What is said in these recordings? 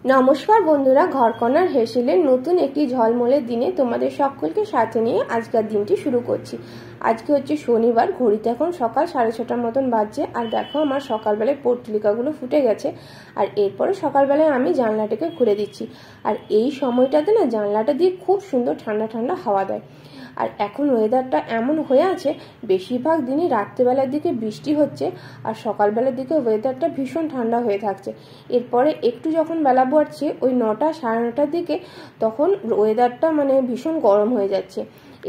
নমস্কার বন্ধুরা, ঘরকন্নার হেসেলের নতুন একটি ঝলমলে দিনে তোমাদের সকলকে সাথে নিয়ে আজকের দিনটি শুরু করছি। আজকে হচ্ছে শনিবার, ঘড়িতে এখন সকাল 6:30টার মতন বাজছে। আর দেখো আমার সকালবেলায় পটলিকাগুলো ফুটে গেছে। আর এরপরে সকালবেলায় আমি জানলাটাকে খুলে দিচ্ছি। আর এই সময়টাতে না জানলাটা দিয়ে খুব সুন্দর ঠান্ডা ঠান্ডা হাওয়া দেয়। আর এখন ওয়েদারটা এমন হয়ে আছে, বেশিরভাগ দিনই রাত্রেবেলার দিকে বৃষ্টি হচ্ছে আর সকালবেলার দিকে ওয়েদারটা ভীষণ ঠান্ডা হয়ে থাকছে। এরপরে একটু যখন বেলা বাড়ছে ওই 9টা সাড়ে 9টার দিকে, তখন ওয়েদারটা ভীষণ গরম হয়ে যাচ্ছে।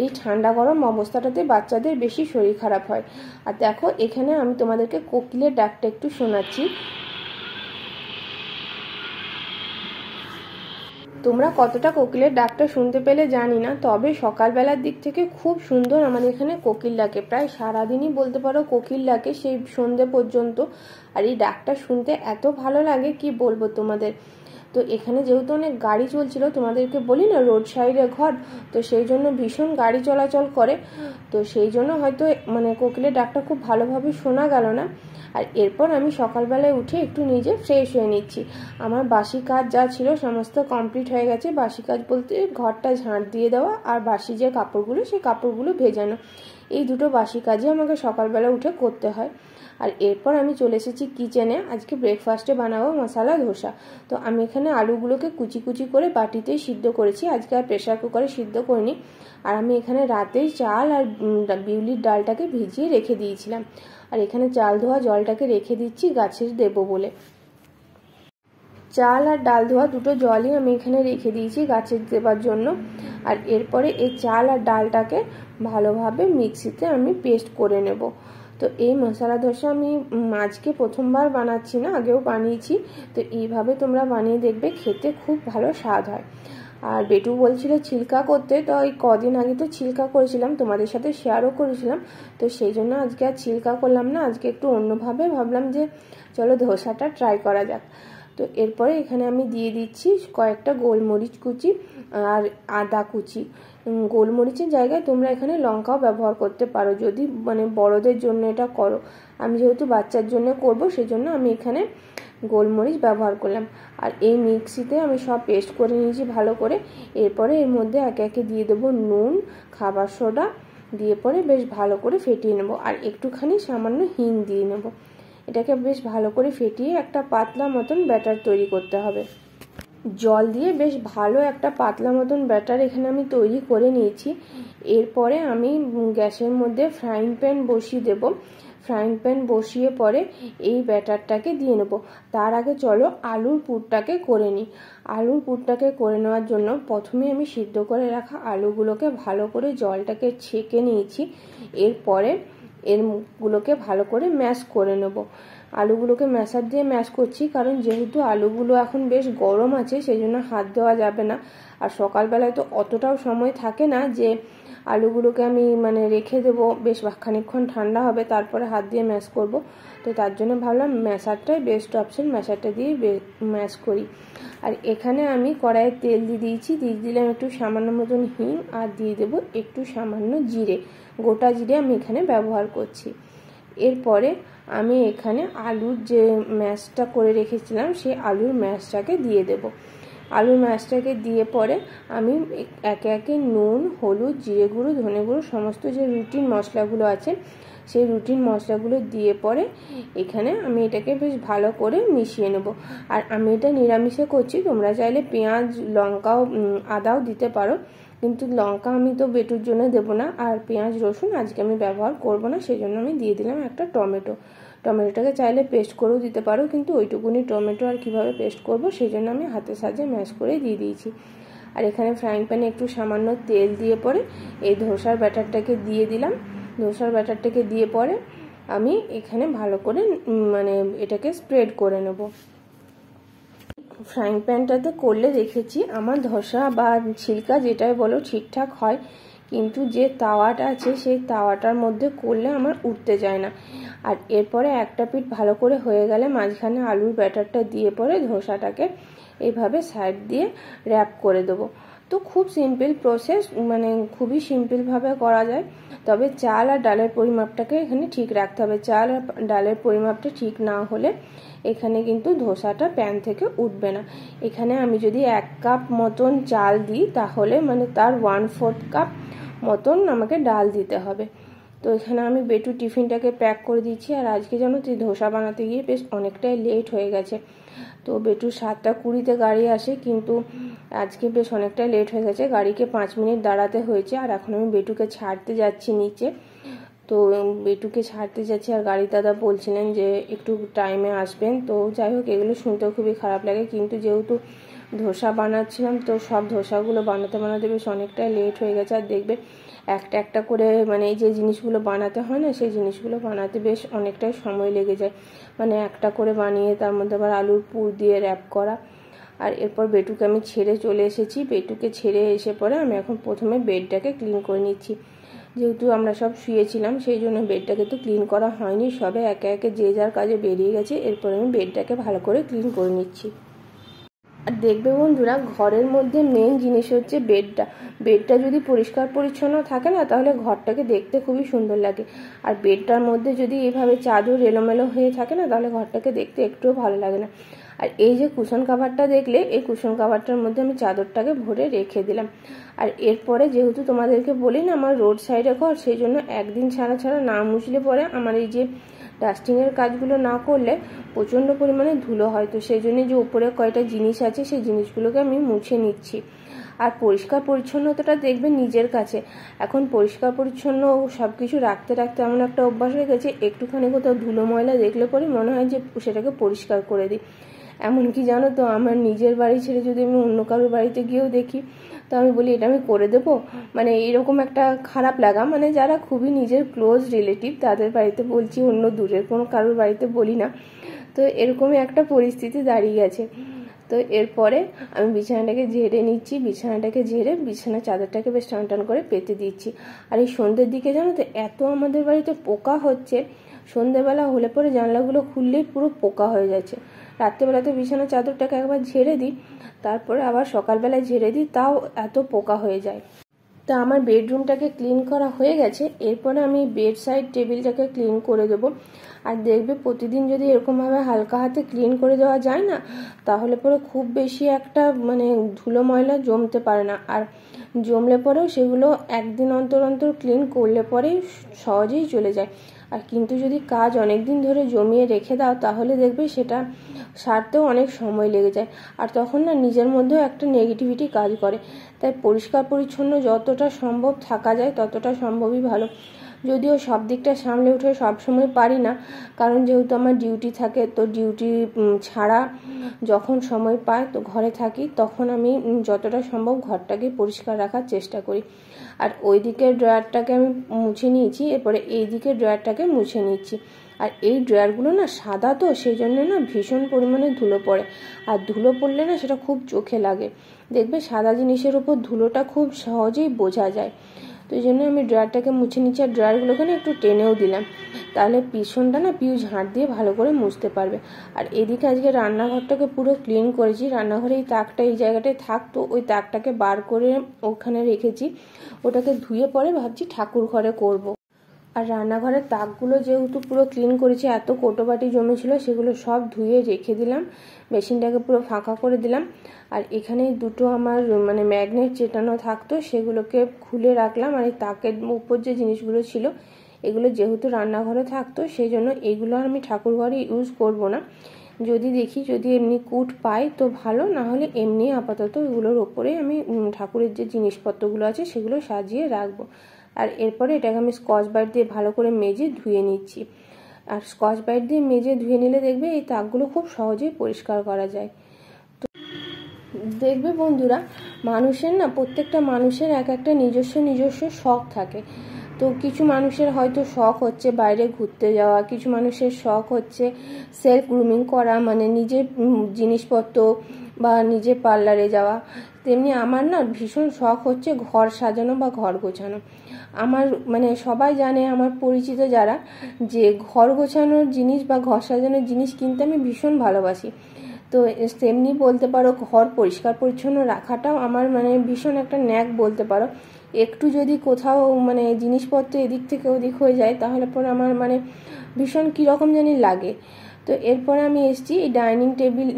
এই ঠান্ডা গরম অবস্থাটাতে বাচ্চাদের বেশি শরীর খারাপ হয়। আর দেখো এখানে আমি তোমাদেরকে কোকিলের ডাকটা একটু শোনাচ্ছি। তোমরা কতটা কোকিলের ডাকটা শুনতে পেলে জানি না, তবে সকালবেলার দিক থেকে খুব সুন্দর আমাদের এখানে কোকিল ডাকে। প্রায় সারাদিনই বলতে পারো কোকিল ডাকে, সেই সন্ধে পর্যন্ত। আর এই ডাকটা শুনতে এত ভালো লাগে কি বলবো তোমাদের। তো এখানে যেহেতু অনেক গাড়ি চলছিল, তোমাদেরকে বলি না রোড সাইডে ঘর, তো সেই জন্য ভীষণ গাড়ি চলাচল করে। তো সেই জন্য হয়তো কোকিলের ডাকটা খুব ভালোভাবে শোনা গেল না। আর এরপর আমি সকালবেলায় উঠে একটু নিজে ফ্রেশ হয়ে নিচ্ছি। আমার বাসি কাজ যা ছিল সমস্ত কমপ্লিট হয়ে গেছে। বাসি কাজ বলতে ঘরটা ঝাঁট দিয়ে দেওয়া আর বাসি যে কাপড়গুলো সেই কাপড়গুলো ভেজানো, এই দুটো বাসি কাজই আমাকে সকালবেলা উঠে করতে হয়। আর এরপর আমি চলে এসেছি কিচেনে। আজকে ব্রেকফাস্টে বানাবো মশলা ধোসা। তো আমি এখানে আলুগুলোকে কুচি কুচি করে বাটিতেই সিদ্ধ করেছি, আজকে আর প্রেশার কুকারে সিদ্ধ করিনি। আর আমি এখানে রাতেই চাল আর বিউলির ডালটাকে ভিজিয়ে রেখে দিয়েছিলাম। আর এখানে চাল ধোয়া জলটাকে রেখে দিচ্ছি গাছের দেবো বলে। চাল আর ডাল ধোয়া দুটো জলই আমি এখানে রেখে দিয়েছি গাছের দেবার জন্য। আর এরপরে এই চাল আর ডালটাকে ভালোভাবে মিক্সিতে আমি পেস্ট করে নেব। তো এই মশলা ধোসা আমি আজকে প্রথমবার বানাচ্ছি না, আগেও বানিয়েছি। তো এইভাবে তোমরা বানিয়ে দেখবে, খেতে খুব ভালো স্বাদ হয়। আর বেটু বলছিল ছিলকা করতে, তো এই কদিন আগে তো ছিলকা করেছিলাম, তোমাদের সাথে শেয়ারও করেছিলাম। তো সেই জন্য আজকে আর ছিলকা করলাম না, আজকে একটু অন্যভাবে ভাবলাম যে চলো ধোসাটা ট্রাই করা যাক। তো এরপরে এখানে আমি দিয়ে দিচ্ছি কয়েকটা গোলমরিচ কুচি আর আদা কুচি। গোলমরিচের জায়গায় তোমরা এখানে লঙ্কাও ব্যবহার করতে পারো, যদি বড়দের জন্য এটা করো। আমি যেহেতু বাচ্চার জন্য করব, সেজন্য আমি এখানে গোলমরিচ ব্যবহার করলাম। আর এই মিক্সিতে আমি সব পেস্ট করে নিয়েছি ভালো করে। এরপরে এর মধ্যে একে একে দিয়ে দেবো নুন, খাবার সোডা, দিয়ে পরে বেশ ভালো করে ফেটিয়ে নেব। আর একটুখানি সামান্য হিং দিয়ে নেব। এটাকে বেশ ভালো করে ফেটিয়ে একটা পাতলা মতন ব্যাটার তৈরি করতে হবে। জল দিয়ে বেশ ভালো একটা পাতলা মতন ব্যাটার এখানে আমি তৈরি করে নিয়েছি। এরপরে আমি গ্যাসের মধ্যে ফ্রাইং প্যান বসিয়ে দেব। ফ্রাইং প্যান বসিয়ে পরে এই ব্যাটারটাকে দিয়ে নেব। তার আগে চলো আলুর পুরটাকে করে নিই। আলুর পুরটাকে করে নেওয়ার জন্য প্রথমে আমি সিদ্ধ করে রাখা আলুগুলোকে ভালো করে জলটাকে ছেঁকে নিয়েছি। এরপরে এরগুলোকে ভালো করে ম্যাশ করে নেব। আলুগুলোকে ম্যাশার দিয়ে ম্যাশ করছি, কারণ যেহেতু আলুগুলো এখন বেশ গরম আছে সেই জন্য হাত দেওয়া যাবে না। আর সকালবেলায় তো অতটাও সময় থাকে না যে আলুগুলোকে আমি রেখে দেবো, বেশ খানিকক্ষণ ঠান্ডা হবে তারপরে হাত দিয়ে ম্যাশ করব। তো তার জন্য ভাবলাম ম্যাশারটাই বেস্ট অপশন, ম্যাশারটা দিয়ে ম্যাশ করি। আর এখানে আমি কড়াইয়ে তেল দিয়ে দিয়েছি, দিয়ে দিলাম একটু সামান্য মতন হিং, আর দিয়ে দেবো একটু সামান্য জিরে, গোটা জিরে আমি এখানে ব্যবহার করছি। এরপরে আমি এখানে আলুর যে ম্যাশটা করে রেখেছিলাম সেই আলুর ম্যাশটাকে দিয়ে দেব। আলুর ম্যাশটাকে দিয়ে পরে আমি একে একে নুন, হলুদ, জিরে গুঁড়ো, ধনে গুঁড়ো সমস্ত যে রুটিন মশলাগুলো আছে সেই রুটিন মশলাগুলো দিয়ে পরে এখানে আমি এটাকে বেশ ভালো করে মিশিয়ে নেব। আর আমি এটা নিরামিষে করছি, তোমরা চাইলে পেঁয়াজ, লঙ্কাও, আদাও দিতে পারো, কিন্তু লঙ্কা আমি তো বেটুর জন্য দেবো না, আর পেঁয়াজ রসুন আজকে আমি ব্যবহার করব না, সেই জন্য আমি দিয়ে দিলাম একটা টমেটো। টমেটোটাকে চাইলে পেস্ট করেও দিতে পারো, কিন্তু ওইটুকুনি টমেটো আর কিভাবে পেস্ট করব সেই জন্য আমি হাতের সাহায্যে ম্যাশ করে দিয়ে দিয়েছি। আর এখানে ফ্রাইং প্যানে একটু সামান্য তেল দিয়ে পরে এই ধোসার ব্যাটারটাকে দিয়ে দিলাম। ধোসার ব্যাটারটাকে দিয়ে পরে আমি এখানে ভালো করে এটাকে স্প্রেড করে নেব। ফ্রাইং প্যানটাতে করলে দেখেছি আমার ধোসা বা ছিলকা যেটাই বলো ঠিকঠাক হয়, কিন্তু যে তাওয়াটা আছে সেই তাওয়াটার মধ্যে করলে আমার উঠতে যায় না। আর এরপরে একটা পিঠ ভালো করে হয়ে গেলে মাঝখানে আলুর ব্যাটারটা দিয়ে পরে ধোসাটাকে এইভাবে সাইড দিয়ে র্যাপ করে দেবো। তো খুব সিম্পল প্রসেস, মানে খুবই সিম্পলভাবে করা যায়। তবে চাল আর ডালের পরিমাপটাকে এখানে ঠিক রাখতে হবে। চাল আর ডালের পরিমাপটা ঠিক না হলে এখানে কিন্তু ধোসাটা প্যান থেকে উঠবে না। এখানে আমি যদি 1 কাপ মতন চাল দিই তাহলে মানে তার 1/4 কাপ মতন আমাকে ডাল দিতে হবে। তো এখানে আমি বেটু টিফিনটাকে প্যাক করে দিচ্ছি। আর আজকে জানো তো ধোসা বানাতে গিয়ে বেশ অনেকটাই লেট হয়ে গেছে। তো বেটু 7:20 গাড়ি আসে, কিন্তু আজকে বেশ অনেকটাই লেট হয়ে গেছে। গাড়িকে 5 মিনিট দাঁড়াতে হয়েছে। আর এখন আমি বেটুকে ছাড়তে যাচ্ছি নিচে। তো বেটুকে ছাড়তে যাচ্ছি আর গাড়ি দাদা বলছিলেন যে একটু টাইমে আসবেন। তো যাই হোক, এগুলো শুনতেও খুবই খারাপ লাগে, কিন্তু যেহেতু ধোসা বানাচ্ছিলাম তো সব ধোসাগুলো বানাতে বানাতে বেশ অনেকটাই লেট হয়ে গেছে। আর দেখবে একটা একটা করে মানে এই যে জিনিসগুলো বানাতে হয় না, সেই জিনিসগুলো বানাতে বেশ অনেকটাই সময় লেগে যায়। মানে একটা করে বানিয়ে তার মধ্যে আবার আলুর পুর দিয়ে র্যাপ করা। আর এরপর বেটুকে আমি ছেড়ে চলে এসেছি। বেটুকে ছেড়ে এসে পরে আমি এখন প্রথমে বেডটাকে ক্লিন করে নিচ্ছি। যেহেতু আমরা সব শুয়েছিলাম সেই জন্য বেডটাকে তো ক্লিন করা হয়নি, সবে একে একে যে যার কাজে বেরিয়ে গেছে। এরপর আমি বেডটাকে ভালো করে ক্লিন করে নিচ্ছি। আর দেখবে বন্ধুরা, ঘরের মধ্যে মেন জিনিস হচ্ছে বেডটা যদি পরিষ্কার পরিচ্ছন্ন থাকে না তাহলে ঘরটাকে দেখতে খুবই সুন্দর লাগে। আর বেডটার মধ্যে যদি এইভাবে চাদর এলোমেলো হয়ে থাকে না তাহলে ঘরটাকে দেখতে একটুও ভালো লাগে না। আর এই যে কুশন কাভারটা দেখলে, এই কুশন কাভারটার মধ্যে আমি চাদরটাকে ভরে রেখে দিলাম। আর এরপরে যেহেতু তোমাদেরকে বলি না আমার রোড সাইডে ঘর, সেই জন্য একদিন ছাড়া ছাড়া না মুছলে পরে আমার এই যে ডাস্টিংয়ের কাজগুলো না করলে প্রচণ্ড পরিমাণে ধুলো হয়। তো সেই জন্য যে উপরে কয়টা জিনিস আছে সেই জিনিসগুলোকে আমি মুছে নিচ্ছি। আর পরিষ্কার পরিচ্ছন্নতাটা দেখবে নিজের কাছে। এখন পরিষ্কার পরিচ্ছন্ন সব কিছু রাখতে রাখতে এমন একটা অভ্যাস হয়ে গেছে, একটুখানি কোথাও ধুলো ময়লা দেখলে পরে মনে হয় যে সেটাকে পরিষ্কার করে দিই। এমনকি জানো তো, আমার নিজের বাড়ি ছেড়ে যদি আমি অন্য কারোর বাড়িতে গিয়েও দেখি তো আমি বলি এটা আমি করে দেবো। মানে এরকম একটা খারাপ লাগা, মানে যারা খুবই নিজের ক্লোজ রিলেটিভ তাদের বাড়িতে বলছি, অন্য দূরের কোনো কারোর বাড়িতে বলি না। তো এরকমই একটা পরিস্থিতি দাঁড়িয়ে গেছে। তো এরপরে আমি বিছানাটাকে ঝেড়ে নিচ্ছি। বিছানাটাকে ঝেড়ে বিছানার চাদরটাকে বেশ টান টান করে পেতে দিচ্ছি। আর এই সন্ধ্যের দিকে জানো তো এত আমাদের বাড়িতে পোকা হচ্ছে, সন্ধ্যেবেলা হলে পরে জানলাগুলো খুললেই পুরো পোকা হয়ে যাচ্ছে। রাত্রেবেলাতে বিছানার চাদরটাকে একবার ঝেড়ে দিই, তারপরে আবার সকালবেলায় ঝেড়ে দিই, তাও এত পোকা হয়ে যায়। তা আমার বেডরুমটাকে ক্লিন করা হয়ে গেছে। এরপরে আমি বেড সাইড টেবিলটাকে ক্লিন করে দেবো। আর দেখবে প্রতিদিন যদি এরকমভাবে হালকা হাতে ক্লিন করে দেওয়া যায় না তাহলে পরে খুব বেশি একটা মানে ধুলো ময়লা জমতে পারে না। আর জমলে পরেও সেগুলো একদিন অন্তর অন্তর ক্লিন করলে পরেই সহজেই চলে যায়। আর কিন্তু যদি কাজ অনেক দিন ধরে জমিয়ে রেখে দাও তাহলে দেখবে সেটা সারতেও অনেক সময় লেগে যায়। আর তখন না নিজের মধ্যেও একটা নেগেটিভিটি কাজ করে। তাই পরিষ্কার পরিচ্ছন্ন যতটা সম্ভব থাকা যায় ততটা সম্ভবই ভালো। যদিও সব দিকটা সামলে উঠে সবসময় পারি না, কারণ যেহেতু আমার ডিউটি থাকে, তো ডিউটি ছাড়া যখন সময় পাই তো ঘরে থাকি তখন আমি যতটা সম্ভব ঘরটাকে পরিষ্কার রাখার চেষ্টা করি। আর ওই দিকের ড্রয়ারটাকে আমি মুছে নিয়েছি, এরপরে এই দিকের ড্রয়ারটাকে মুছে নিচ্ছি। আর এই ড্রয়ারগুলো না সাদা, তো সেই জন্য না ভীষণ পরিমাণে ধুলো পড়ে। আর ধুলো পড়লে না সেটা খুব চোখে লাগে। দেখবে সাদা জিনিসের উপর ধুলোটা খুব সহজেই বোঝা যায়। তো এই জন্য আমি ড্রয়ারটাকে মুছে নিচ্ছি। আর ড্রয়ারগুলোকে না একটু টেনেও দিলাম, তাহলে পিছনটা না পিউ ঝাঁট দিয়ে ভালো করে মুছতে পারবে। আর এদিকে আজকে রান্নাঘরটাকে পুরো ক্লিন করেছি। রান্নাঘরে এই তাকটা এই জায়গাটায় থাকতো, ওই তাকটাকে বার করে ওখানে রেখেছি। ওটাকে ধুয়ে পরে ভাবছি ঠাকুর ঘরে করব। আর রান্নাঘরের তাকগুলো যেহেতু পুরো ক্লিন করেছি, এত কোটোবাটি জমেছিল সেগুলো সব ধুয়ে রেখে দিলাম, মেশিনটাকে পুরো ফাঁকা করে দিলাম। আর এখানে দুটো আমার মানে ম্যাগনেট চেটানো থাকতো সেগুলোকে খুলে রাখলাম। আর এই তাকের উপর যে জিনিসগুলো ছিল এগুলো যেহেতু রান্নাঘরে থাকতো সেই জন্য এগুলো আমি ঠাকুর ঘরে ইউজ করব না। যদি দেখি যদি এমনি কুট পাই তো ভালো, না হলে এমনি আপাতত এগুলোর ওপরে আমি ঠাকুরের যে জিনিসপত্রগুলো আছে সেগুলো সাজিয়ে রাখবো। আর এরপরে এটাকে আমি স্কচ ব্রাইট দিয়ে ভালো করে মেজে ধুয়ে নিচ্ছি। আর স্কচ ব্রাইট দিয়ে মেজে ধুয়ে নিলে দেখবে এই তাকগুলো খুব সহজেই পরিষ্কার করা যায়। তো দেখবে বন্ধুরা, মানুষের না প্রত্যেকটা মানুষের এক একটা নিজস্ব শখ থাকে। তো কিছু মানুষের হয়তো শখ হচ্ছে বাইরে ঘুরতে যাওয়া, কিছু মানুষের শখ হচ্ছে সেলফ গ্রুমিং করা, মানে নিজের জিনিসপত্র বা নিজে পার্লারে যাওয়া। তেমনি আমার না ভীষণ শখ হচ্ছে ঘর সাজানো বা ঘর গোছানো। আমার মানে সবাই জানে আমার পরিচিত যারা যে ঘর গোছানোর জিনিস বা ঘর সাজানোর জিনিস কিনতে আমি ভীষণ ভালোবাসি। তো তেমনি বলতে পারো ঘর পরিষ্কার পরিচ্ছন্ন রাখাটাও আমার মানে ভীষণ একটা ন্যাক বলতে পারো। একটু যদি কোথাও মানে জিনিসপত্র এদিক থেকে ওদিক হয়ে যায় তাহলে পরে আমার মানে ভীষণ কীরকম জানি লাগে। তো এরপরে আমি এসেছি এই ডাইনিং টেবিল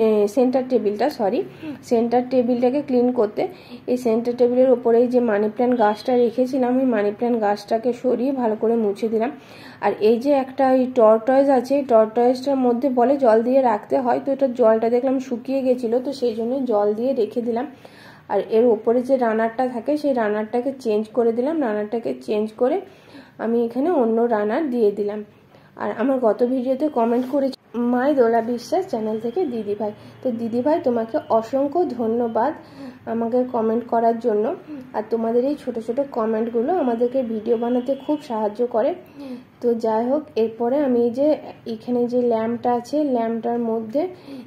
সেন্টার টেবিলটাকে ক্লিন করতে। এই সেন্টার টেবিলের ওপরে যে মানি প্ল্যান্ট গাছটা রেখেছিলাম, এই মানি প্ল্যান্ট গাছটাকে সরিয়ে ভালো করে মুছে দিলাম। আর এই যে একটা এই টর্টয়েস আছে, এই টর্টয়েসটার মধ্যে বলে জল দিয়ে রাখতে হয়, তো এটা জলটা দেখলাম শুকিয়ে গেছিলো, তো সেই জন্য জল দিয়ে রেখে দিলাম। আর এর ওপরে যে রানারটা থাকে সেই রানারটাকে চেঞ্জ করে দিলাম। রানারটাকে চেঞ্জ করে আমি এখানে অন্য রানার দিয়ে দিলাম। আর আমার গত ভিডিওতে কমেন্ট করেছি মাই দোলা বিশ্বাস চ্যানেল থেকে দিদিভাই, তো দিদিভাই তোমাকে অসংখ্য ধন্যবাদ আমাকে কমেন্ট করার জন্য। আর তোমাদের এই ছোট ছোট কমেন্টগুলো আমাদেরকে ভিডিও বানাতে খুব সাহায্য করে। তো যাই হোক, এরপরে আমি যে এখানে যে ল্যাম্পটা আছে, ল্যাম্পটার মধ্যে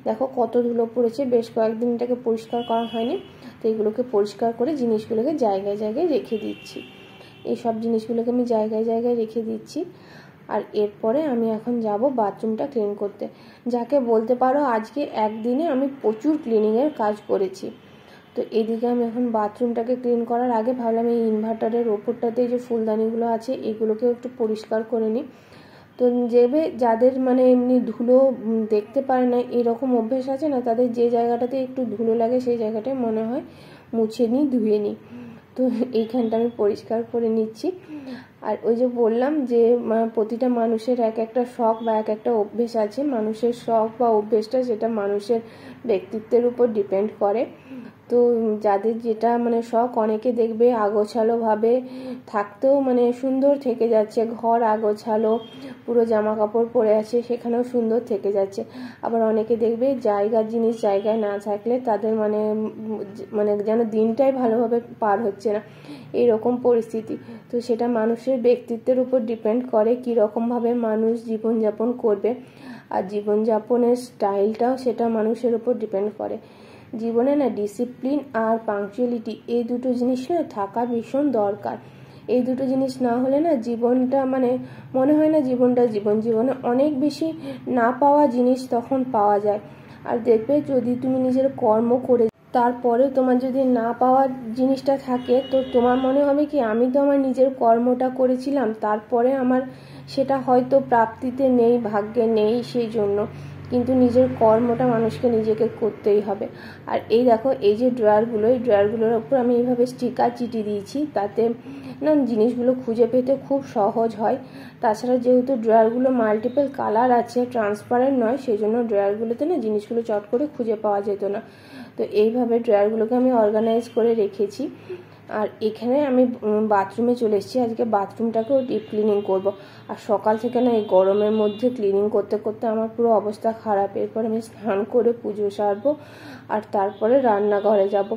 দেখো কত ধুলো পড়েছে, বেশ কয়েকদিন এটাকে পরিষ্কার করা হয়নি। তো এগুলোকে পরিষ্কার করে জিনিসগুলোকে জায়গায় জায়গায় রেখে দিচ্ছি। এই সব জিনিসগুলোকে আমি জায়গায় জায়গায় রেখে দিচ্ছি। আর এরপরে আমি এখন যাব বাথরুমটা ক্লিন করতে, যাকে বলতে পারো আজকে একদিনে আমি প্রচুর ক্লিনিংয়ের কাজ করেছি। তো এদিকে আমি এখন বাথরুমটাকে ক্লিন করার আগে ভাবলাম এই ইনভার্টারের ওপরটাতে যে ফুলদানিগুলো আছে এগুলোকেও একটু পরিষ্কার করে নিই। তো যাদের মানে এমনি ধুলো দেখতে পারে না এরকম অভ্যেস আছে না, তাদের যে জায়গাটাতে একটু ধুলো লাগে সেই জায়গাটায় মনে হয় মুছে নিই, ধুয়ে নিই। তো এইখানটা আমি পরিষ্কার করে নিচ্ছি। আর ওই যে বললাম যে প্রতিটা মানুষের এক একটা শখ বা এক একটা অভ্যেস আছে। মানুষের শখ বা অভ্যেসটা সেটা মানুষের ব্যক্তিত্বের উপর ডিপেন্ড করে। তো যাদের যেটা মানে শখ, অনেকে দেখবে আগোছালোভাবে থাকতেও মানে সুন্দর থেকে যাচ্ছে, ঘর আগোছালো পুরো জামা কাপড় পরে আছে সেখানেও সুন্দর থেকে যাচ্ছে। আবার অনেকে দেখবে জায়গার জিনিস জায়গায় না থাকলে তাদের মানে মানে যেন দিনটাই ভালোভাবে পার হচ্ছে না, এইরকম পরিস্থিতি। তো সেটা মানুষের ব্যক্তিত্বের উপর ডিপেন্ড করে কীরকমভাবে মানুষ জীবনযাপন করবে। আর জীবনযাপনের স্টাইলটাও সেটা মানুষের উপর ডিপেন্ড করে। জীবনে না ডিসিপ্লিন আর পাংচুয়ালিটি এই দুটো জিনিস না থাকা ভীষণ দরকার। এই দুটো জিনিস না হলে না জীবনটা মানে মনে হয় না জীবনটা জীবনে অনেক বেশি না পাওয়া জিনিস তখন পাওয়া যায়। আর দেখবে যদি তুমি নিজের কর্ম করে তারপরে তোমার যদি না পাওয়ার জিনিসটা থাকে, তো তোমার মনে হবে কি আমি তো আমার নিজের কর্মটা করেছিলাম, তারপরে আমার সেটা হয়তো প্রাপ্তিতে নেই, ভাগ্যে নেই, সেই জন্য কিন্তু নিজের কর্মটা মানুষকে নিজেকে করতেই হবে। আর এই দেখো এই যে ড্রয়ারগুলো, এই ড্রয়ারগুলোর ওপর আমি এইভাবে স্টিকার চিটি দিয়েছি, তাতে না জিনিসগুলো খুঁজে পেতে খুব সহজ হয়। তাছাড়া যেহেতু ড্রয়ারগুলো মাল্টিপল কালার আছে, ট্রান্সপারেন্ট নয়, সেই জন্য ড্রয়ারগুলোতে না জিনিসগুলো চট করে খুঁজে পাওয়া যেত না। তো এইভাবে ড্রয়ারগুলোকে আমি অর্গানাইজ করে রেখেছি। আর এখানে আমি বাথরুমে চলে এসেছি, আজকে বাথরুমটাকেও ডিপ ক্লিনিং করব। আর সকাল থেকে না এই গরমের মধ্যে ক্লিনিং করতে করতে আমার পুরো অবস্থা খারাপ। এরপর আমি স্নান করে পুজো সারবো আর তারপরে রান্নাঘরে যাব।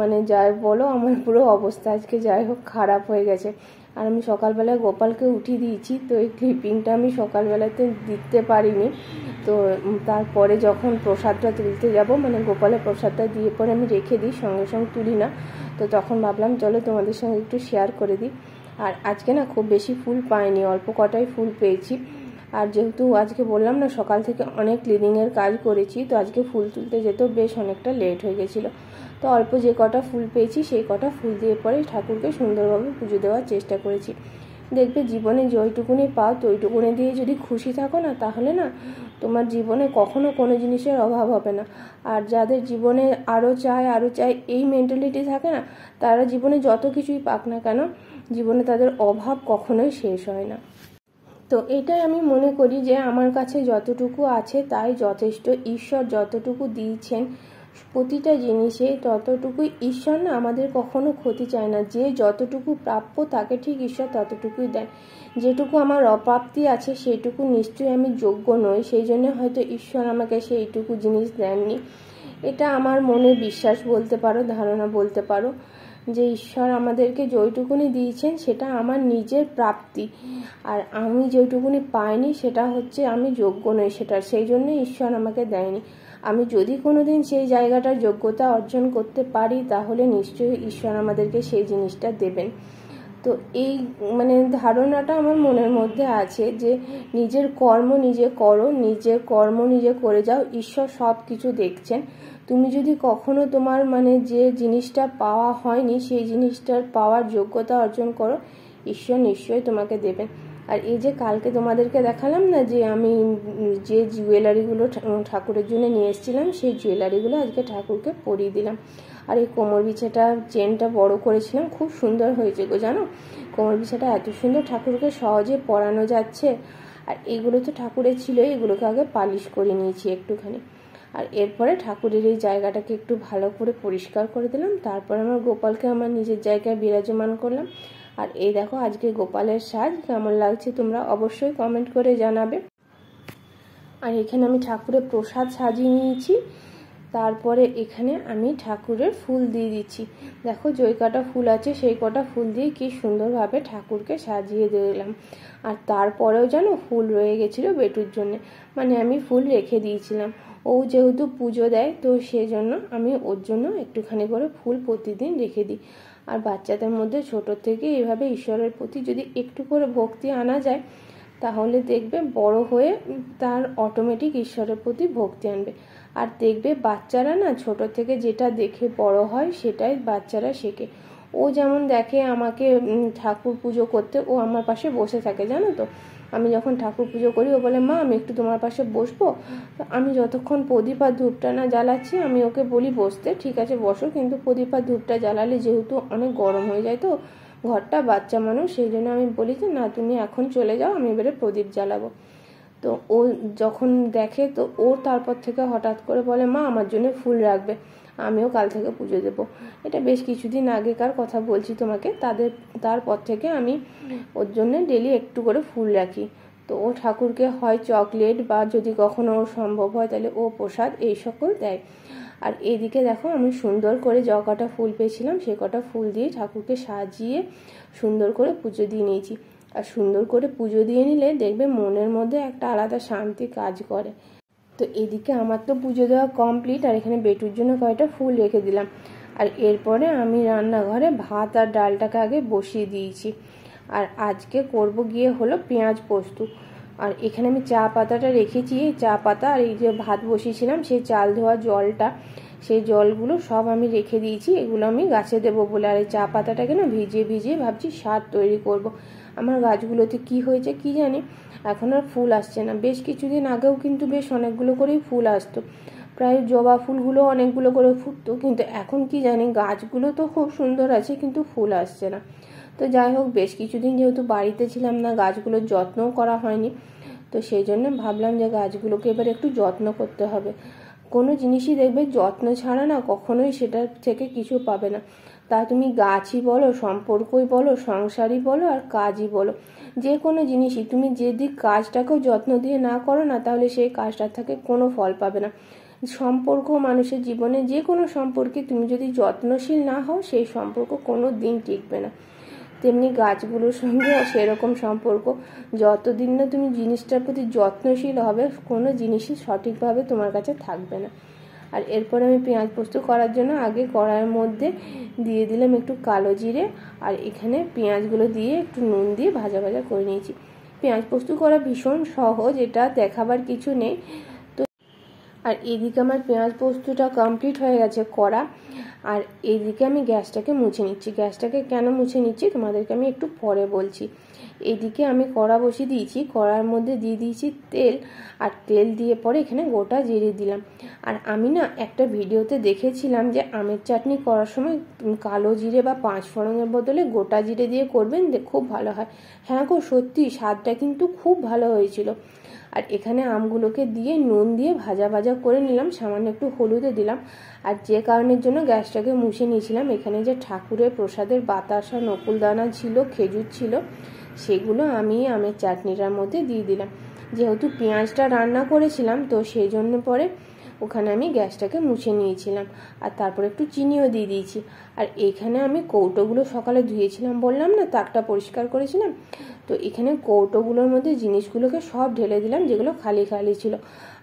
মানে যাই বলো আমার পুরো অবস্থা আজকে যাই হোক খারাপ হয়ে গেছে। আর আমি সকালবেলায় গোপালকে উঠিয়ে দিয়েছি, তো এই ক্লিপিংটা আমি সকালবেলাতে দিতে পারিনি। তো তারপরে যখন প্রসাদটা তুলতে যাব, মানে গোপালের প্রসাদটা দিয়ে পরে আমি রেখে দিই, সঙ্গে সঙ্গে তুলি না। তো তখন ভাবলাম চলো তোমাদের সঙ্গে একটু শেয়ার করে দিই। আর আজকে না খুব বেশি ফুল পাইনি, অল্প কটাই ফুল পেয়েছি। আর যেহেতু আজকে বললাম না সকাল থেকে অনেক ক্লিনিংয়ের কাজ করেছি, তো আজকে ফুল তুলতে যেতেও বেশ অনেকটা লেট হয়ে গেছিলো। তো অল্প যে কটা ফুল পেয়েছি সেই কটা ফুল দিয়ে পরে ঠাকুরকে সুন্দরভাবে পুজো দেওয়ার চেষ্টা করেছি। দেখবে জীবনে যেইটুকুনি পাও তো ওইটুকুনি দিয়ে যদি খুশি থাকো না, তাহলে না তোমার জীবনে কখনো কোনো জিনিসের অভাব হবে না। আর যাদের জীবনে আরও চাই এই মেন্টালিটি থাকে না, তারা জীবনে যত কিছুই পাক না কেন জীবনে তাদের অভাব কখনোই শেষ হয় না। তো এটাই আমি মনে করি যে আমার কাছে যতটুকু আছে তাই যথেষ্ট। ঈশ্বর যতটুকু দিয়েছেন প্রতিটা জিনিসে ততটুকুই, ঈশ্বর না আমাদের কখনো ক্ষতি চায় না। যে যতটুকু প্রাপ্য তাকে ঠিক ঈশ্বর ততটুকুই দেন। যেটুকু আমার অপ্রাপ্তি আছে সেইটুকু নিশ্চয়ই আমি যোগ্য নই, সেই জন্য হয়তো ঈশ্বর আমাকে সেইটুকু জিনিস দেননি। এটা আমার মনের বিশ্বাস বলতে পারো, ধারণা বলতে পারো, যে ঈশ্বর আমাদেরকে যেইটুকুনি দিয়েছেন সেটা আমার নিজের প্রাপ্তি। আর আমি যেইটুকুনি পাইনি সেটা হচ্ছে আমি যোগ্য নই সেটার, সেই জন্য ঈশ্বর আমাকে দেয়নি। আমি যদি কোনোদিন সেই জায়গাটার যোগ্যতা অর্জন করতে পারি তাহলে নিশ্চয়ই ঈশ্বর আমাদেরকে সেই জিনিসটা দেবেন। তো এই মানে ধারণাটা আমার মনের মধ্যে আছে যে নিজের কর্ম নিজে করো, নিজের কর্ম নিজে করে যাও, ঈশ্বর সব কিছু দেখছেন। তুমি যদি কখনো তোমার মানে যে জিনিসটা পাওয়া হয়নি সেই জিনিসটার পাওয়ার যোগ্যতা অর্জন করো, ঈশ্বর নিশ্চয়ই তোমাকে দেবেন। আর এই যে কালকে তোমাদেরকে দেখালাম না যে আমি যে জুয়েলারিগুলো ঠাকুরের জন্য নিয়ে এসেছিলাম, সেই জুয়েলারিগুলো আজকে ঠাকুরকে পরিয়ে দিলাম। আর এই কোমর বিছাটা চেনটা বড় করেছিলাম, খুব সুন্দর হয়েছে গো, জানো কোমর বিছাটা এত সুন্দর ঠাকুরকে সহজে পরানো যাচ্ছে। আর এগুলো তো ঠাকুরের ছিল, এগুলোকে আগে পালিশ করে নিয়েছি একটুখানি। আর এরপরে ঠাকুরের এই জায়গাটাকে একটু ভালো করে পরিষ্কার করে দিলাম। তারপর আমার গোপালকে আমার নিজের জায়গায় বিরাজমান করলাম। আর এই দেখো আজকে গোপালের সাজ কেমন লাগছে তোমরা অবশ্যই কমেন্ট করে জানাবে। আর এখানে আমি ঠাকুরের প্রসাদ সাজিয়ে নিয়েছি। তারপরে এখানে আমি ঠাকুরের ফুল দিয়ে দিচ্ছি। দেখো যে কটা ফুল আছে সেই কটা ফুল দিয়ে কি সুন্দরভাবে ঠাকুরকে সাজিয়ে দিলাম। আর তারপরেও যেন ফুল রয়ে গেছিলো বেটুর জন্য, মানে আমি ফুল রেখে দিয়েছিলাম। ও যেহেতু পুজো দেয় তো সেই জন্য আমি ওর জন্য একটুখানি করে ফুল প্রতিদিন রেখে দিই। আর বাচ্চাদের মধ্যে ছোট থেকে এভাবে ঈশ্বরের প্রতি যদি একটু করে ভক্তি আনা যায় তাহলে দেখবে বড় হয়ে তার অটোমেটিক ঈশ্বরের প্রতি ভক্তি আনবে। আর দেখবে বাচ্চারা না ছোট থেকে যেটা দেখে বড় হয় সেটাই বাচ্চারা শেখে। ও যেমন দেখে আমাকে ঠাকুর পুজো করতে, ও আমার পাশে বসে থাকে, জানো তো আমি যখন ঠাকুর পুজো করি ও বলে মা আমি একটু তোমার পাশে বসবো। আমি যতক্ষণ প্রদীপ আর ধূপটা না জ্বালাচ্ছি আমি ওকে বলি বসতে, ঠিক আছে বসো, কিন্তু প্রদীপ আর ধূপটা জ্বালালে যেহেতু অনেক গরম হয়ে যায় তো ঘরটা, বাচ্চা মানুষ, সেই জন্য আমি বলি যে না তুমি এখন চলে যাও, আমি এবারে প্রদীপ জ্বালাবো। তো ও যখন দেখে তো ও তারপর থেকে হঠাৎ করে বলে মা আমার জন্য ফুল রাখবে, আমিও কাল থেকে পুজো দেবো। এটা বেশ কিছুদিন আগেকার কথা বলছি তোমাকে। তারপর থেকে আমি ওর জন্য ডেলি একটু করে ফুল রাখি। তো ও ঠাকুরকে হয় চকলেট বা যদি কখনো ওর সম্ভব হয় তাহলে ও প্রসাদ এই সকল দেয়। আর এইদিকে দেখো আমি সুন্দর করে য কটা ফুল পেয়েছিলাম সে কটা ফুল দিয়ে ঠাকুরকে সাজিয়ে সুন্দর করে পুজো দিয়ে নিয়েছি। আর সুন্দর করে পুজো দিয়ে নিলে দেখবে মনের মধ্যে একটা আলাদা শান্তি কাজ করে। তো এদিকে আমার তো পুজো দেওয়া কমপ্লিট। আর এখানে বেটুর জন্য কয়েকটা ফুল রেখে দিলাম। আর এরপরে আমি রান্নাঘরে ভাত আর ডালটাকে আগে বসিয়ে দিয়েছি। আর আজকে করব গিয়ে হলো পেঁয়াজ পোস্ত। আর এখানে আমি চা পাতাটা রেখেছি, চা পাতা আর এই যে ভাত বসিয়েছিলাম সেই চাল ধোয়া জলটা, সেই জলগুলো সব আমি রেখে দিয়েছি, এগুলো আমি গাছে দেবো বলে। আর এই চা পাতাটাকে না ভিজিয়ে ভিজিয়ে ভাবছি সার তৈরি করব। আমার গাছগুলোতে কি হয়েছে কি জানি, এখন আর ফুল আসছে না। বেশ কিছুদিন আগেও কিন্তু বেশ অনেকগুলো করেই ফুল আসতো, প্রায় জবা ফুলগুলো অনেকগুলো করে ফুটতো, কিন্তু এখন কি জানি গাছগুলো তো খুব সুন্দর আছে কিন্তু ফুল আসছে না। তো যাই হোক বেশ কিছুদিন যেহেতু বাড়িতে ছিলাম না, গাছগুলোর যত্নও করা হয়নি, তো সেই জন্য ভাবলাম যে গাছগুলোকে এবার একটু যত্ন করতে হবে। কোনো জিনিসই দেখবে যত্ন ছাড়া না কখনোই সেটার থেকে কিছু পাবে না। তা তুমি গাছই বলো, সম্পর্কই বলো, সংসারই বলো আর কাজই বলো, যে কোনো জিনিসই তুমি যদি কাজটাকেও যত্ন দিয়ে না করো না তাহলে সেই কাজটার থেকে কোনো ফল পাবে না। সম্পর্ক মানুষের জীবনে যে কোনো সম্পর্কে তুমি যদি যত্নশীল না হও সেই সম্পর্ক কোনো দিন টিকবে না। তেমনি গাছগুলোর সঙ্গে সেরকম সম্পর্ক, যতদিন না তুমি জিনিসটার প্রতি যত্নশীল হবে কোনো জিনিসই সঠিকভাবে তোমার কাছে থাকবে না। আর এরপর আমি পেঁয়াজ পোস্ত করার জন্য আগে কড়াইয়ের মধ্যে দিয়ে দিলাম একটু কালো জিরে, আর এখানে পেঁয়াজগুলো দিয়ে একটু নুন দিয়ে ভাজা ভাজা করে নিয়েছি। পেঁয়াজ পোস্ত করা ভীষণ সহজ, এটা দেখাবার কিছু নেই। তো আর এদিকে আমার পেঁয়াজ পোস্তটা কমপ্লিট হয়ে গেছে করা। আর এইদিকে আমি গ্যাসটাকে মুছে নিচ্ছি। গ্যাসটাকে কেন মুছে নিচ্ছি তোমাদেরকে আমি একটু পরে বলছি। এদিকে আমি কড়া বসিয়ে দিয়েছি, কড়ার মধ্যে দিয়ে দিয়েছি তেল। আর তেল দিয়ে পরে এখানে গোটা জিরে দিলাম। আর আমি না একটা ভিডিওতে দেখেছিলাম যে আমের চাটনি করার সময় কালো জিরে বা পাঁচ ফোড়নের বদলে গোটা জিরে দিয়ে করবেন, খুব ভালো হয়। হ্যাঁ গো সত্যি স্বাদটা কিন্তু খুব ভালো হয়েছিল। আর এখানে আমগুলোকে দিয়ে নুন দিয়ে ভাজা ভাজা করে নিলাম, সামান্য একটু হলুদে দিলাম। আর যে কারণের জন্য গ্যাসটাকে মুছে নিয়েছিলাম, এখানে যে ঠাকুরের প্রসাদের বাতাসা নকুলদানা ছিল, খেজুর ছিল, সেগুলো আমি আমের চাটনিটার মধ্যে দিয়ে দিলাম। যেহেতু পেঁয়াজটা রান্না করেছিলাম তো সেই জন্য পরে ওখানে আমি গ্যাসটাকে মুছে নিয়েছিলাম। আর তারপর একটু চিনিও দিয়ে দিয়েছি। আর এখানে আমি কৌটোগুলো সকালে ধুয়েছিলাম বললাম না, তাকটা পরিষ্কার করেছিলাম, তো এখানে কৌটোগুলোর মধ্যে জিনিসগুলোকে সব ঢেলে দিলাম যেগুলো খালি খালি ছিল।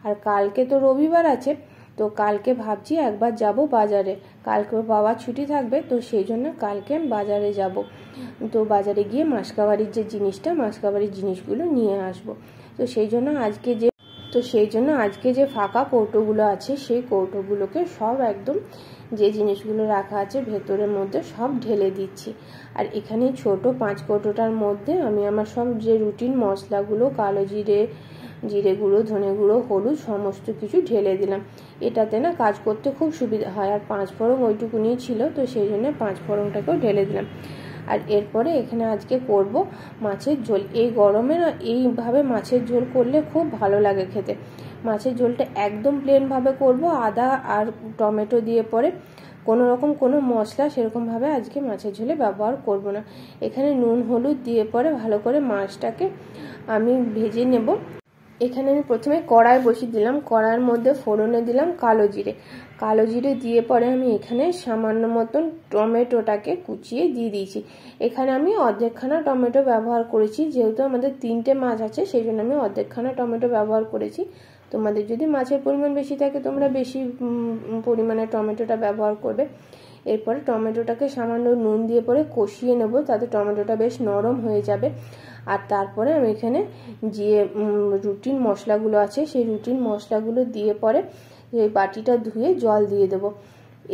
আর কালকে তো রবিবার আছে, তো কালকে ভাবছি একবার যাব বাজারে, কালকে বাবার ছুটি থাকবে, তো সেই জন্য কালকে আমি বাজারে যাব। তো বাজারে গিয়ে মাসকাবারির যে জিনিসটা, মাসকাবারির জিনিসগুলো নিয়ে আসব। তো সেই জন্য আজকে যে ফাঁকা কৌটোগুলো আছে সেই কৌটোগুলোকে সব একদম যে জিনিসগুলো রাখা আছে ভেতরের মধ্যে সব ঢেলে দিচ্ছি। আর এখানে ছোট 5 কৌটোটার মধ্যে আমি আমার সব যে রুটিন মশলাগুলো, কালো জিরে, জিরে গুঁড়ো, ধনে গুঁড়ো, হলুদ সমস্ত কিছু ঢেলে দিলাম। এটাতে না কাজ করতে খুব সুবিধা হয়। আর 5 ফোড়ন ওইটুকুনি ছিল, তো সেই জন্য 5 ফোড়নটাকেও ঢেলে দিলাম। আর এরপরে এখানে আজকে করব মাছের ঝোল। এই গরমে না এইভাবে মাছের ঝোল করলে খুব ভালো লাগে খেতে। মাছের ঝোলটা একদম প্লেনভাবে করব, আদা আর টমেটো দিয়ে, পরে কোনো রকম কোনো মশলা সেরকমভাবে আজকে মাছের ঝোলে ব্যবহার করব না। এখানে নুন হলুদ দিয়ে পরে ভালো করে মাছটাকে আমি ভেজে নেব। এখানে আমি প্রথমে কড়াই বসিয়ে দিলাম, কড়াইয়ের মধ্যে ফোড়নে দিলাম কালো জিরে দিয়ে পরে আমি এখানে সামান্য মতন টমেটোটাকে কুচিয়ে দিয়ে দিয়েছি। এখানে আমি অর্ধেকখানা টমেটো ব্যবহার করেছি, যেহেতু আমাদের 3টে মাছ আছে সেই জন্য আমি অর্ধেকখানা টমেটো ব্যবহার করেছি। তোমাদের যদি মাছের পরিমাণ বেশি থাকে তোমরা বেশি পরিমাণে টমেটোটা ব্যবহার করবে। এরপরে টমেটোটাকে সামান্য নুন দিয়ে পরে কষিয়ে নেব, তাতে টমেটোটা বেশ নরম হয়ে যাবে। আর তারপরে আমি এখানে যে রুটিন মশলাগুলো আছে সেই রুটিন মশলাগুলো দিয়ে পরে এই বাটিটা ধুয়ে জল দিয়ে দেব।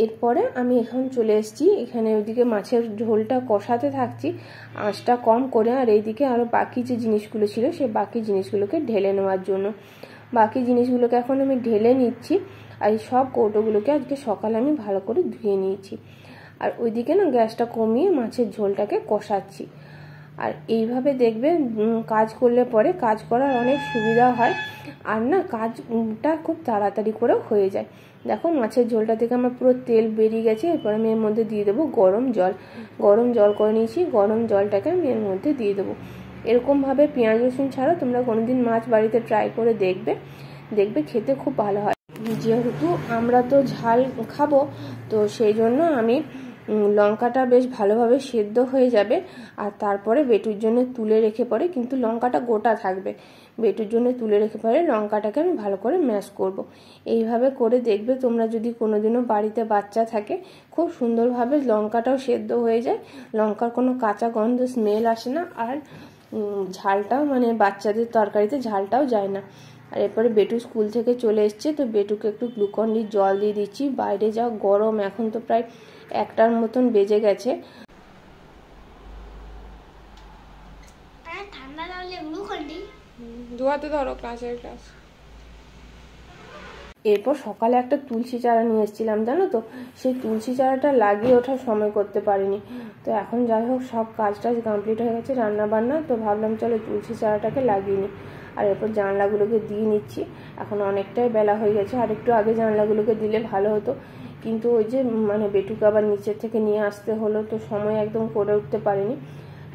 এরপরে আমি এখন চলে এসেছি এখানে, ওইদিকে মাছের ঝোলটা কষাতে থাকছি আঁচটা কম করে, আর এইদিকে আরও বাকি যে জিনিসগুলো ছিল সেই বাকি জিনিসগুলোকে ঢেলে নেওয়ার জন্য। বাকি জিনিসগুলোকে এখন আমি ঢেলে নিচ্ছি। আর এই সব কৌটোগুলোকে আজকে সকালে আমি ভালো করে ধুয়ে নিয়েছি। আর ওইদিকে না গ্যাসটা কমিয়ে মাছের ঝোলটাকে কষাচ্ছি। আর এইভাবে দেখবে কাজ করলে পরে কাজ করার অনেক সুবিধা হয়, আর না কাজটা খুব তাড়াতাড়ি করে হয়ে যায়। দেখো মাছের ঝোলটা থেকে আমার পুরো তেল বেরিয়ে গেছে। এরপর আমি এর মধ্যে দিয়ে দেবো গরম জল করে নিয়েছি। গরম জলটাকে আমি এর মধ্যে দিয়ে দেবো। এরকমভাবে পেঁয়াজ রসুন ছাড়া তোমরা কোনোদিন মাছ বাড়িতে ট্রাই করে দেখবে খেতে খুব ভালো হয়। যেহেতু আমরা তো ঝাল খাবো, তো সেই জন্য আমি লঙ্কাটা বেশ ভালোভাবে সেদ্ধ হয়ে যাবে, আর তারপরে বেটুর জন্য তুলে রেখে পরে, কিন্তু লঙ্কাটা গোটা থাকবে, বেটুর জন্য তুলে রেখে পরে লঙ্কাটাকে আমি ভালো করে ম্যাশ করব। এইভাবে করে দেখবে তোমরা, যদি কোনোদিনও বাড়িতে বাচ্চা থাকে, খুব সুন্দরভাবে লঙ্কাটাও সেদ্ধ হয়ে যায়, লঙ্কার কোনো কাঁচা গন্ধ স্মেল আসে না, আর ঝালটাও মানে বাচ্চাদের তরকারিতে ঝালটাও যায় না। আর এরপরে বেটু স্কুল থেকে চলে এসছে, তো বেটুকে একটু গ্লুকন-ডি জল দিয়ে দিচ্ছি। বাইরে যা গরম, এখন তো প্রায় 1টার মতন বেজে গেছে। এরপর সকালে একটা তুলসী চারা নিয়ে এসেছিলাম, জানো তো, সেই তুলসী চারাটা লাগিয়ে ওঠার সময় করতে পারিনি। তো এখন যাই হোক সব কাজটা কমপ্লিট হয়ে গেছে, রান্না বান্না, তো ভাবলাম চলো তুলসী চারাটাকে লাগিয়ে নিই। আর এরপর জানলাগুলোকে দিয়ে নিচ্ছি। এখন অনেকটাই বেলা হয়ে গেছে, আর একটু আগে জানলাগুলোকে দিলে ভালো হতো, কিন্তু ওই যে মানে বেটুকে আবার নিচের থেকে নিয়ে আসতে হলো, তো সময় একদম করে উঠতে পারিনি।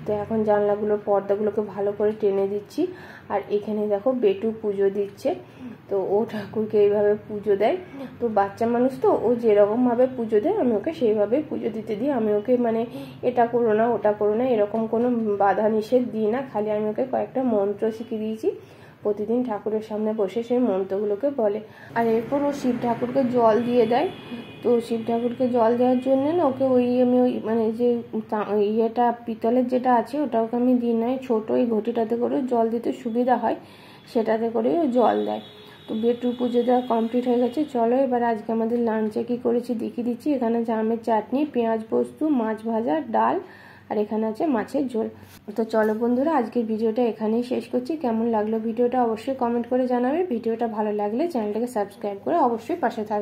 তো এখন জানলাগুলোর পর্দাগুলোকে ভালো করে টেনে দিচ্ছি। আর এখানে দেখো বেটু পুজো দিচ্ছে, তো ও ঠাকুরকে এইভাবে পুজো দেয়। তো বাচ্চা মানুষ তো, ও যেরকমভাবে পুজো দেয় আমি ওকে সেইভাবেই পুজো দিতে দিই। আমি ওকে মানে এটা করো না ওটা করো না এরকম কোনো বাধা নিষেধ দিই না, খালি আমি ওকে কয়েকটা মন্ত্র শিখিয়ে দিয়েছি, প্রতিদিন ঠাকুরের সামনে বসে সেই মন্ত্রগুলোকে বলে। আর এরপর ও শিব ঠাকুরকে জল দিয়ে দেয়। তো শিব ঠাকুরকে জল দেওয়ার জন্য না ওকে আমি মানে যে ইয়েটা পিতলের যেটা আছে ওটা ওকে আমি দিই না, ছোটো এই ঘটিটাতে করে জল দিতে সুবিধা হয়, সেটাতে করে ও জল দেয়। তো বেটুর পুজো দেওয়া কমপ্লিট হয়ে গেছে। চলো এবার আজকে আমাদের লাঞ্চে কী করেছি দেখিয়ে দিচ্ছি। এখানে জামের চাটনি, পেঁয়াজ পোস্ত, মাছ ভাজা, ডাল, আর এখানে আছে মাছের ঝোল। তো চলো বন্ধুরা, আজকের ভিডিওটা এখানেই শেষ করছি। কেমন লাগলো ভিডিওটা অবশ্যই কমেন্ট করে জানাবে। ভিডিওটা ভালো লাগলে চ্যানেলটাকে সাবস্ক্রাইব করে অবশ্যই পাশে থাকবে।